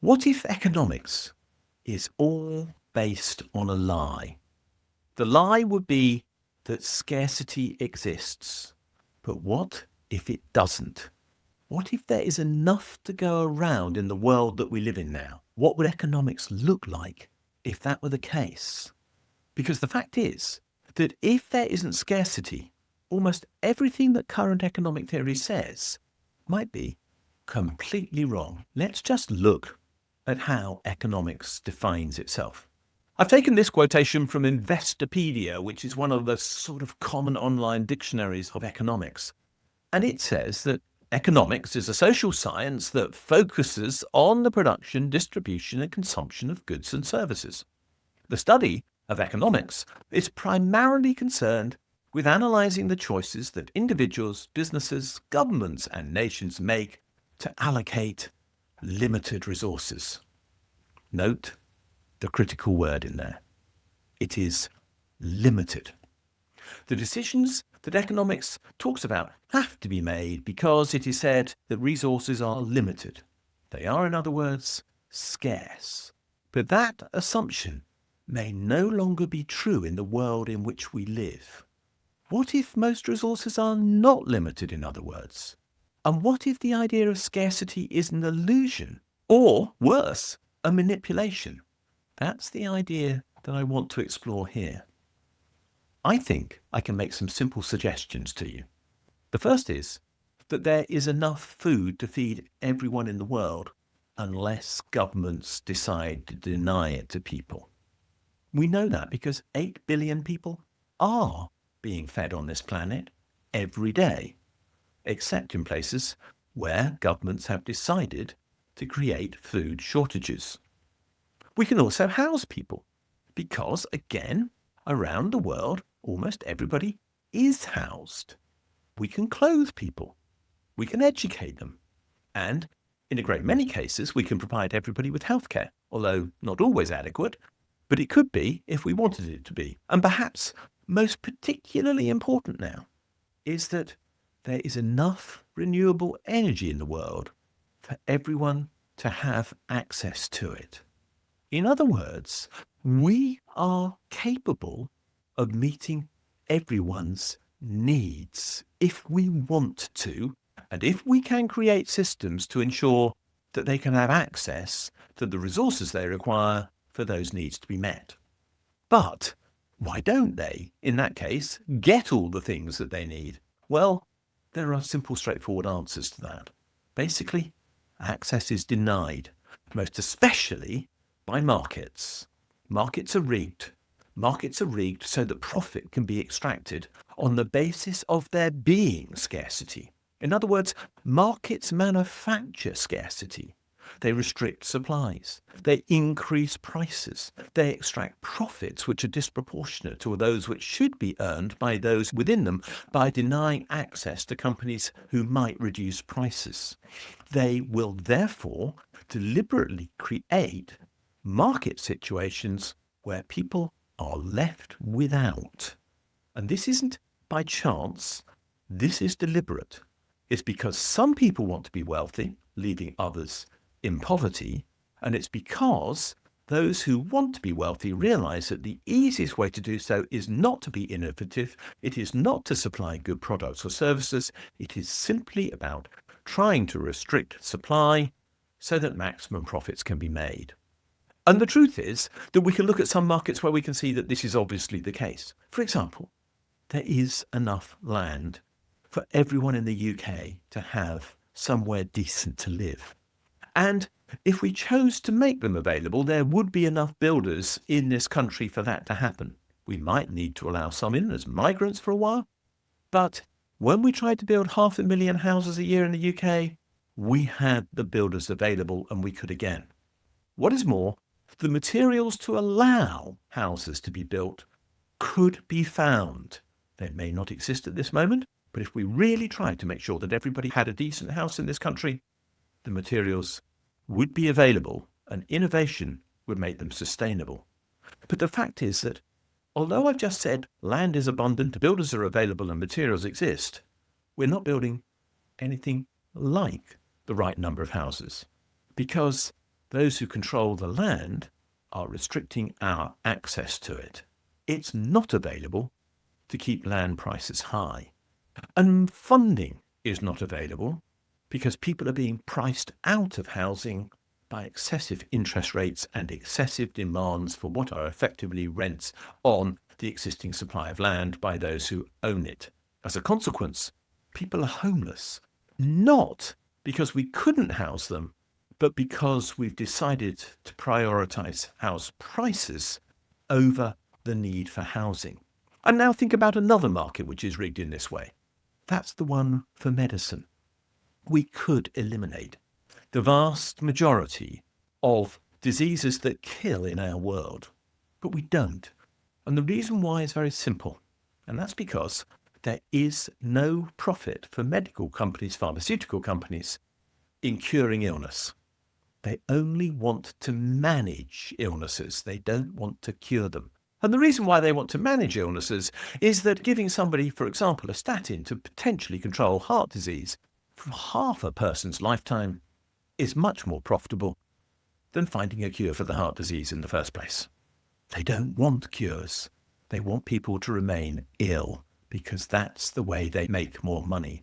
What if economics is all based on a lie? The lie would be that scarcity exists. But what if it doesn't? What if there is enough to go around in the world that we live in now? What would economics look like if that were the case? Because the fact is that if there isn't scarcity, almost everything that current economic theory says might be completely wrong. Let's just look at how economics defines itself. I've taken this quotation from Investopedia, which is one of the sort of common online dictionaries of economics. And it says that economics is a social science that focuses on the production, distribution, and consumption of goods and services. The study of economics is primarily concerned with analysing the choices that individuals, businesses, governments, and nations make to allocate limited resources. Note the critical word in there. It is limited. The decisions that economics talks about have to be made because it is said that resources are limited. They are, in other words, scarce. But that assumption may no longer be true in the world in which we live. What if most resources are not limited, in other words? And what if the idea of scarcity is an illusion, or worse, a manipulation? That's the idea that I want to explore here. I think I can make some simple suggestions to you. The first is that there is enough food to feed everyone in the world unless governments decide to deny it to people. We know that because 8 billion people are being fed on this planet every day, except in places where governments have decided to create food shortages. We can also house people because, again, around the world, almost everybody is housed. We can clothe people. We can educate them. And in a great many cases, we can provide everybody with healthcare, although not always adequate, but it could be if we wanted it to be. And perhaps most particularly important now is that there is enough renewable energy in the world for everyone to have access to it. In other words, we are capable of meeting everyone's needs if we want to, and if we can create systems to ensure that they can have access to the resources they require for those needs to be met. But why don't they, in that case, get all the things that they need? Well, there are simple, straightforward answers to that. Basically, access is denied, most especially by markets. Markets are rigged. Markets are rigged so that profit can be extracted on the basis of there being scarcity. In other words, markets manufacture scarcity. They restrict supplies. They increase prices. They extract profits which are disproportionate to those which should be earned by those within them by denying access to companies who might reduce prices. They will therefore deliberately create market situations where people are left without. And this isn't by chance. This is deliberate. It's because some people want to be wealthy, leaving others in poverty, and it's because those who want to be wealthy realize that the easiest way to do so is not to be innovative, it is not to supply good products or services, it is simply about trying to restrict supply so that maximum profits can be made. And the truth is that we can look at some markets where we can see that this is obviously the case. For example, there is enough land for everyone in the UK to have somewhere decent to live. And if we chose to make them available, there would be enough builders in this country for that to happen. We might need to allow some in as migrants for a while, but when we tried to build 500,000 houses a year in the UK, we had the builders available and we could again. What is more, the materials to allow houses to be built could be found. They may not exist at this moment, but if we really tried to make sure that everybody had a decent house in this country, the materials would be available and innovation would make them sustainable. But the fact is that although I've just said land is abundant, builders are available and materials exist, we're not building anything like the right number of houses because those who control the land are restricting our access to it. It's not available to keep land prices high. And funding is not available because people are being priced out of housing by excessive interest rates and excessive demands for what are effectively rents on the existing supply of land by those who own it. As a consequence, people are homeless, not because we couldn't house them, but because we've decided to prioritize house prices over the need for housing. And now think about another market which is rigged in this way. That's the one for medicine. We could eliminate the vast majority of diseases that kill in our world, but we don't. And the reason why is very simple, and that's because there is no profit for medical companies, pharmaceutical companies, in curing illness. They only want to manage illnesses. They don't want to cure them. And the reason why they want to manage illnesses is that giving somebody, for example, a statin to potentially control heart disease for half a person's lifetime is much more profitable than finding a cure for the heart disease in the first place. They don't want cures. They want people to remain ill because that's the way they make more money.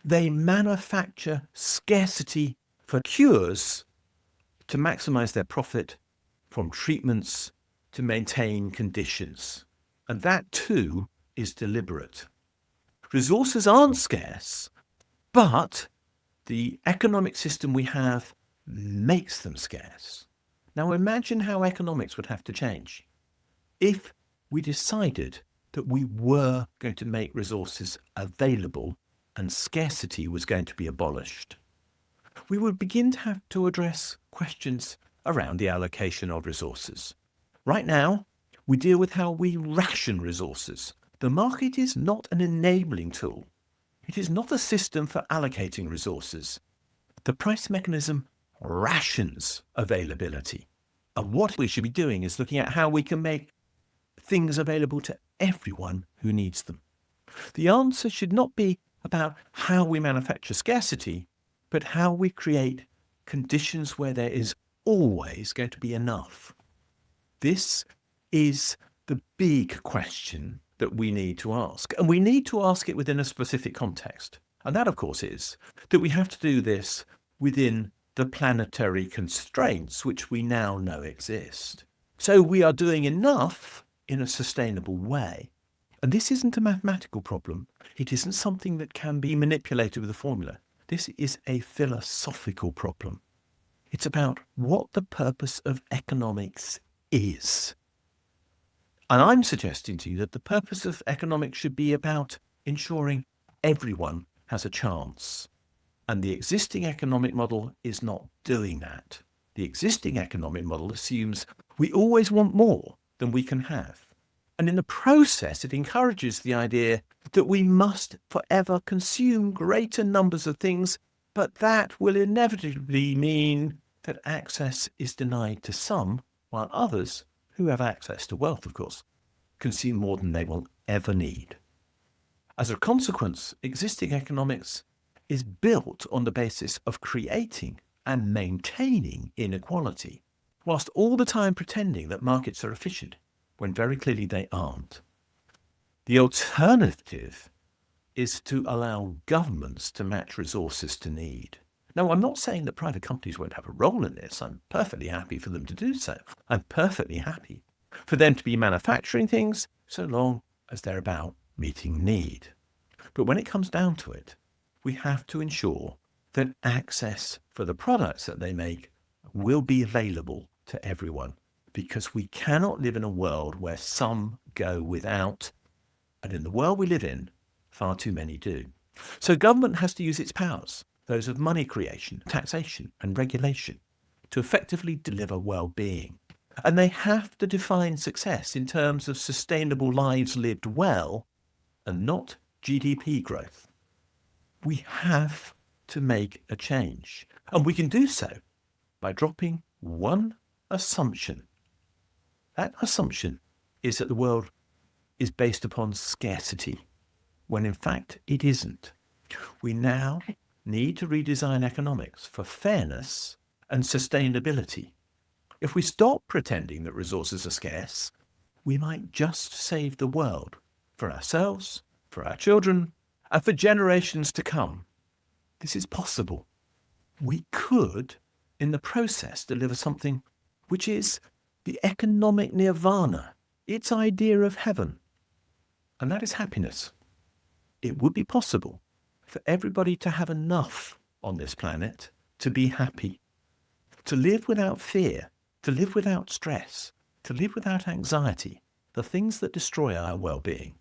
They manufacture scarcity for cures to maximize their profit from treatments to maintain conditions. And that too is deliberate. Resources aren't scarce, but the economic system we have makes them scarce. Now imagine how economics would have to change if we decided that we were going to make resources available and scarcity was going to be abolished. We would begin to have to address questions around the allocation of resources. Right now, we deal with how we ration resources. The market is not an enabling tool. It is not a system for allocating resources. The price mechanism rations availability. And what we should be doing is looking at how we can make things available to everyone who needs them. The answer should not be about how we manufacture scarcity, but how we create conditions where there is always going to be enough. This is the big question that we need to ask. And we need to ask it within a specific context. And that, of course, is that we have to do this within the planetary constraints which we now know exist. So we are doing enough in a sustainable way. And this isn't a mathematical problem. It isn't something that can be manipulated with a formula. This is a philosophical problem. It's about what the purpose of economics is. And I'm suggesting to you that the purpose of economics should be about ensuring everyone has a chance. And the existing economic model is not doing that. The existing economic model assumes we always want more than we can have. And in the process, it encourages the idea that we must forever consume greater numbers of things, but that will inevitably mean that access is denied to some, while others, who have access to wealth, of course, consume more than they will ever need. As a consequence, existing economics is built on the basis of creating and maintaining inequality, whilst all the time pretending that markets are efficient, when very clearly they aren't. The alternative is to allow governments to match resources to need. Now, I'm not saying that private companies won't have a role in this. I'm perfectly happy for them to do so. I'm perfectly happy for them to be manufacturing things so long as they're about meeting need. But when it comes down to it, we have to ensure that access for the products that they make will be available to everyone, because we cannot live in a world where some go without, and in the world we live in, far too many do. So government has to use its powers, those of money creation, taxation, and regulation, to effectively deliver well-being. And they have to define success in terms of sustainable lives lived well and not GDP growth. We have to make a change. And we can do so by dropping one assumption. That assumption is that the world is based upon scarcity, when in fact it isn't. We now need to redesign economics for fairness and sustainability. If we stop pretending that resources are scarce, we might just save the world for ourselves, for our children, and for generations to come. This is possible. We could, in the process, deliver something which is the economic nirvana, its idea of heaven, and that is happiness. It would be possible for everybody to have enough on this planet to be happy, to live without fear, to live without stress, to live without anxiety, the things that destroy our well-being.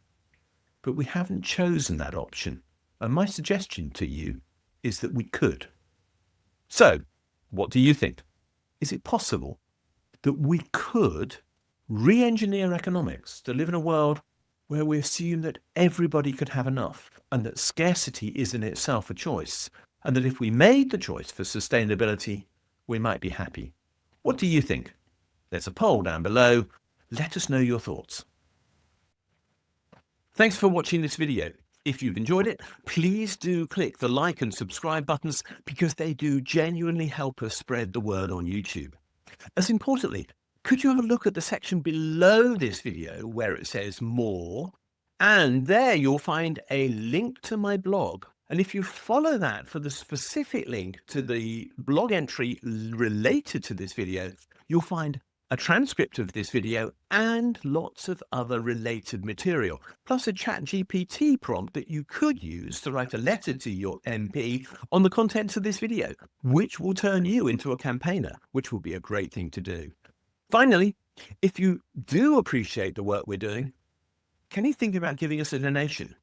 But we haven't chosen that option, and my suggestion to you is that we could. So, what do you think? Is it possible that we could re-engineer economics to live in a world where we assume that everybody could have enough, and that scarcity is in itself a choice, and that if we made the choice for sustainability, we might be happy? What do you think? There's a poll down below. Let us know your thoughts. Thanks for watching this video. If you've enjoyed it, please do click the like and subscribe buttons, because they do genuinely help us spread the word on YouTube. As importantly, could you have a look at the section below this video where it says more, and there you'll find a link to my blog. And if you follow that for the specific link to the blog entry related to this video, you'll find a transcript of this video and lots of other related material, plus a ChatGPT prompt that you could use to write a letter to your MP on the contents of this video, which will turn you into a campaigner, which will be a great thing to do. Finally, if you do appreciate the work we're doing, can you think about giving us a donation?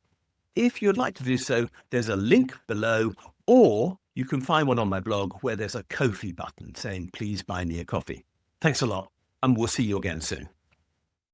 If you'd like to do so, there's a link below, or you can find one on my blog where there's a Ko-fi button saying, please buy me a coffee. Thanks a lot, and we'll see you again soon.